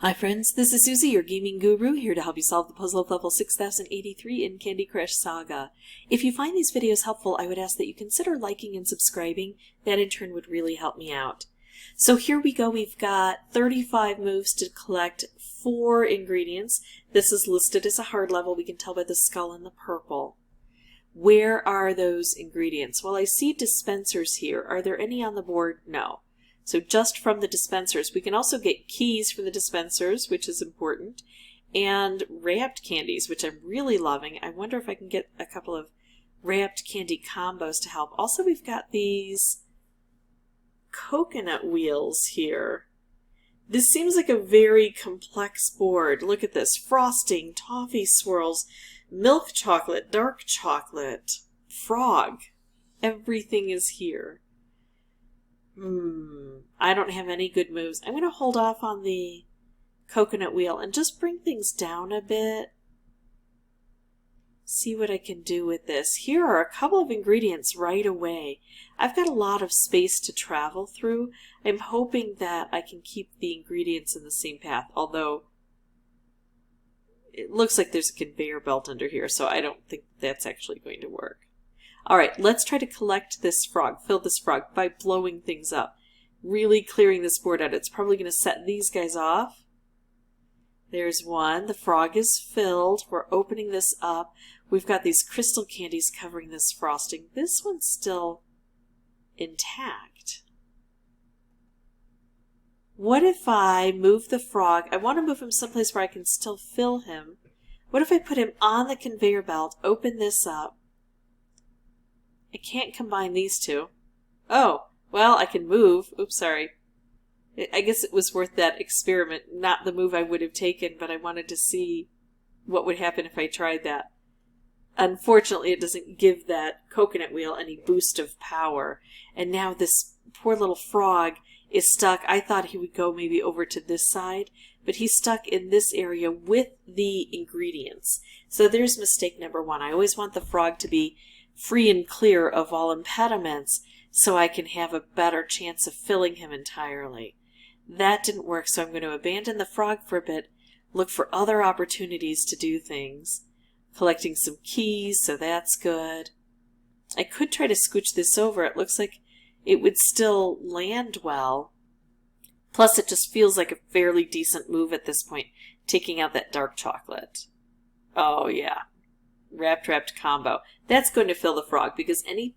Hi friends, this is Suzy, your gaming guru, here to help you solve the puzzle of level 6083 in Candy Crush Saga. If you find these videos helpful, I would ask that you consider liking and subscribing. That in turn would really help me out. So here we go, we've got 35 moves to collect 4 ingredients. This is listed as a hard level, we can tell by the skull in the purple. Where are those ingredients? Well, I see dispensers here. Are there any on the board? No. So just from the dispensers. We can also get keys from the dispensers, which is important, and wrapped candies, which I'm really loving. I wonder if I can get a couple of wrapped candy combos to help. Also, we've got these coconut wheels here. This seems like a very complex board. Look at this. Frosting, toffee swirls, milk chocolate, dark chocolate, frog. Everything is here. I don't have any good moves. I'm going to hold off on the coconut wheel and just bring things down a bit. See what I can do with this. Here are a couple of ingredients right away. I've got a lot of space to travel through. I'm hoping that I can keep the ingredients in the same path, although it looks like there's a conveyor belt under here, so I don't think that's actually going to work. Alright, let's try to collect this frog, fill this frog, by blowing things up. Really clearing this board out. It's probably going to set these guys off. There's one. The frog is filled. We're opening this up. We've got these crystal candies covering this frosting. This one's still intact. What if I move the frog? I want to move him someplace where I can still fill him. What if I put him on the conveyor belt, open this up? I can't combine these two. Oh, well, I can move. Oops, sorry. I guess it was worth that experiment. Not the move I would have taken, but I wanted to see what would happen if I tried that. Unfortunately, it doesn't give that coconut wheel any boost of power. And now this poor little frog is stuck. I thought he would go maybe over to this side, but he's stuck in this area with the ingredients. So there's mistake number 1. I always want the frog to be free and clear of all impediments so I can have a better chance of filling him entirely. That didn't work, so I'm going to abandon the frog for a bit, look for other opportunities to do things. Collecting some keys, so that's good. I could try to scooch this over. It looks like it would still land well. Plus, it just feels like a fairly decent move at this point, taking out that dark chocolate. Oh, yeah. Wrapped combo. That's going to fill the frog because any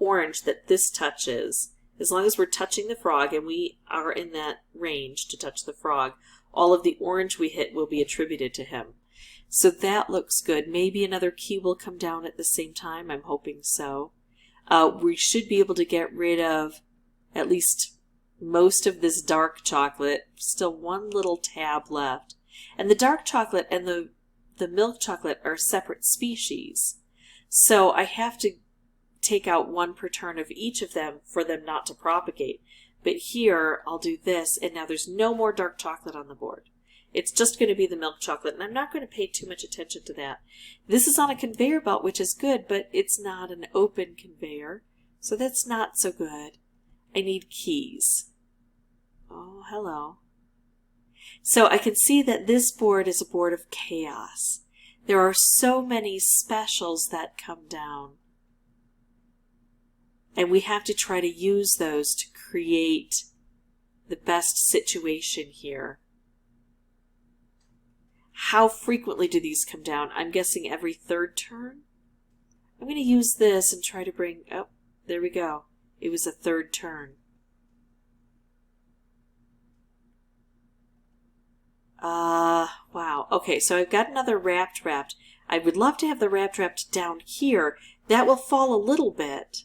orange that this touches, as long as we're touching the frog and we are in that range to touch the frog, all of the orange we hit will be attributed to him. So that looks good. Maybe another key will come down at the same time. I'm hoping so. We should be able to get rid of at least most of this dark chocolate. Still one little tab left. And the dark chocolate and the milk chocolate are separate species. So I have to take out 1 per turn of each of them for them not to propagate. But here, I'll do this, and now there's no more dark chocolate on the board. It's just going to be the milk chocolate, and I'm not going to pay too much attention to that. This is on a conveyor belt, which is good, but it's not an open conveyor, so that's not so good. I need keys. Oh, hello. So I can see that this board is a board of chaos. There are so many specials that come down. And we have to try to use those to create the best situation here. How frequently do these come down? I'm guessing every 3rd turn. I'm going to use this and try to bring... Oh, there we go. It was a 3rd turn. Wow. Okay, so I've got another wrapped. I would love to have the wrapped down here. That will fall a little bit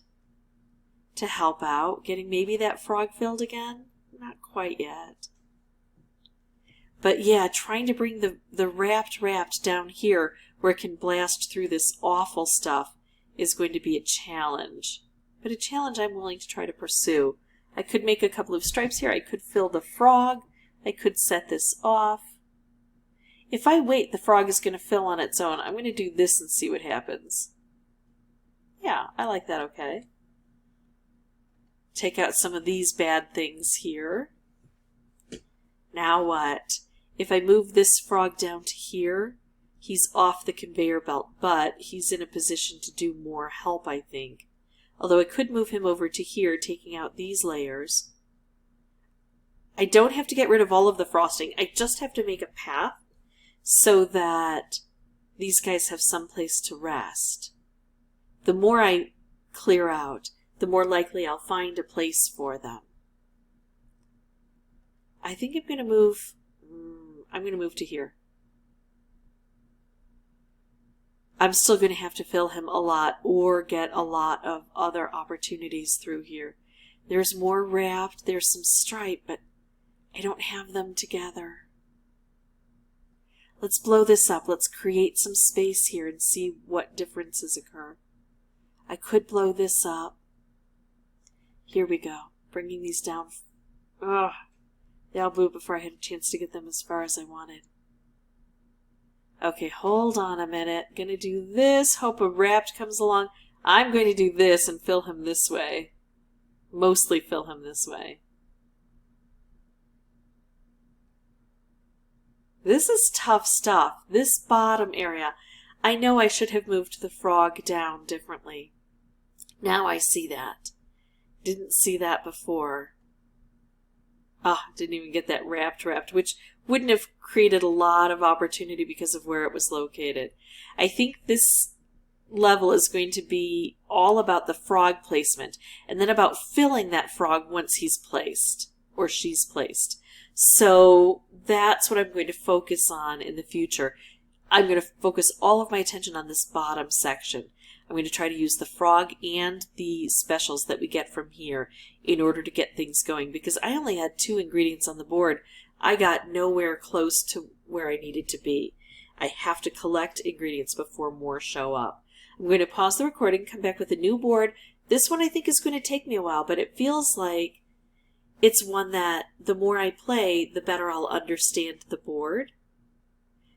to help out. Getting maybe that frog filled again? Not quite yet. But yeah, trying to bring the wrapped down here where it can blast through this awful stuff is going to be a challenge. But a challenge I'm willing to try to pursue. I could make a couple of stripes here. I could fill the frog. I could set this off. If I wait, the frog is going to fill on its own. I'm going to do this and see what happens. Yeah, I like that okay. Take out some of these bad things here. Now what? if I move this frog down to here, he's off the conveyor belt, but he's in a position to do more help, I think. Although I could move him over to here, taking out these layers. I don't have to get rid of all of the frosting. I just have to make a path so that these guys have some place to rest. The more I clear out, the more likely I'll find a place for them. I think I'm going to move to here. I'm still going to have to fill him a lot or get a lot of other opportunities through here. There's more wrapped, there's some stripe, but I don't have them together. Let's blow this up. Let's create some space here and see what differences occur. I could blow this up. Here we go. Bringing these down. Ugh. They all blew before I had a chance to get them as far as I wanted. Okay, hold on a minute. Gonna do this. Hope a wrapped comes along. I'm going to do this and fill him this way. Mostly fill him this way. This is tough stuff. This bottom area. I know I should have moved the frog down differently. Now I see that. Didn't see that before. Didn't even get that wrapped, which wouldn't have created a lot of opportunity because of where it was located. I think this level is going to be all about the frog placement and then about filling that frog once he's placed or she's placed. So that's what I'm going to focus on in the future. I'm going to focus all of my attention on this bottom section. I'm going to try to use the frog and the specials that we get from here in order to get things going, because I only had 2 ingredients on the board. I got nowhere close to where I needed to be. I have to collect ingredients before more show up. I'm going to pause the recording, come back with a new board. This one I think is going to take me a while, but it feels like it's one that the more I play, the better I'll understand the board.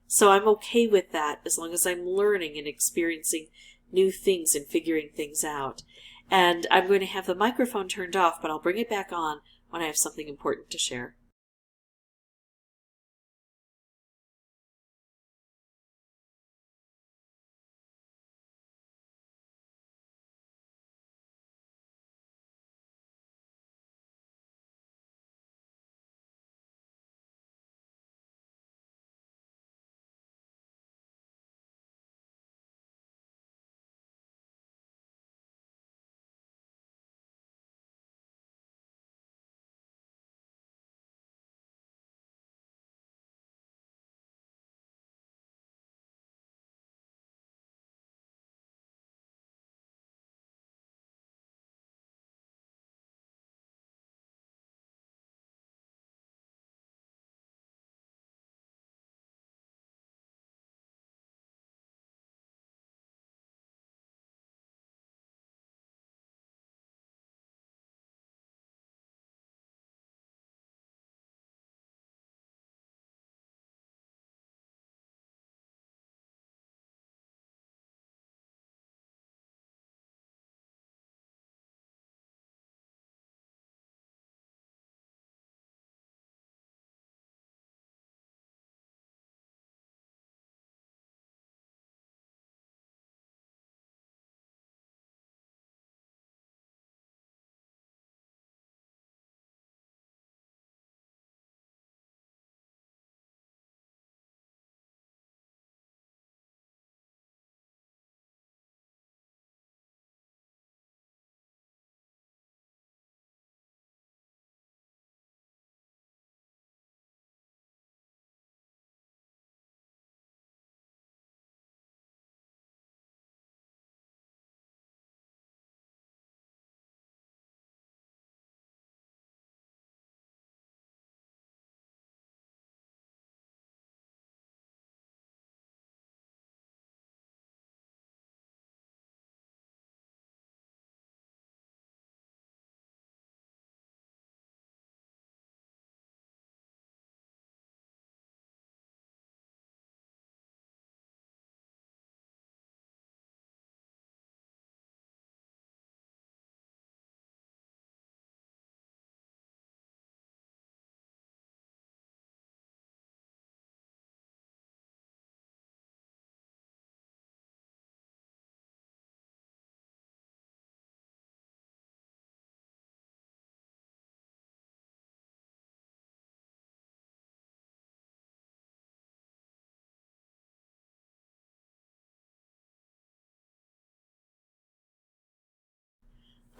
So I'm okay with that as long as I'm learning and experiencing new things and figuring things out. And I'm going to have the microphone turned off, but I'll bring it back on when I have something important to share.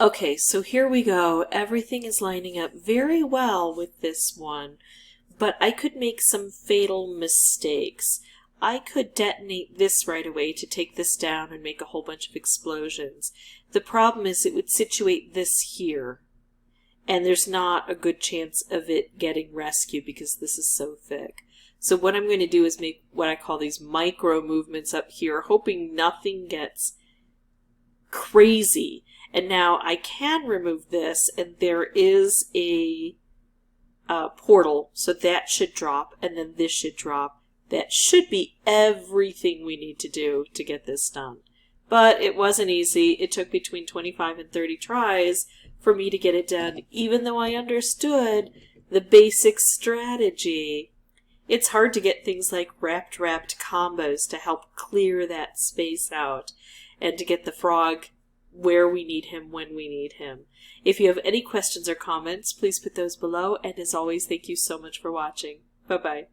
Okay, so here we go. Everything is lining up very well with this one, but I could make some fatal mistakes. I could detonate this right away to take this down and make a whole bunch of explosions. The problem is it would situate this here, and there's not a good chance of it getting rescued because this is so thick. So what I'm going to do is make what I call these micro movements up here, hoping nothing gets crazy. And now I can remove this, and there is a portal, so that should drop, and then this should drop. That should be everything we need to do to get this done. But it wasn't easy. It took between 25 and 30 tries for me to get it done, even though I understood the basic strategy. It's hard to get things like wrapped combos to help clear that space out and to get the frog where we need him when we need him. If you have any questions or comments, please put those below, and as always, thank you so much for watching. Bye-bye.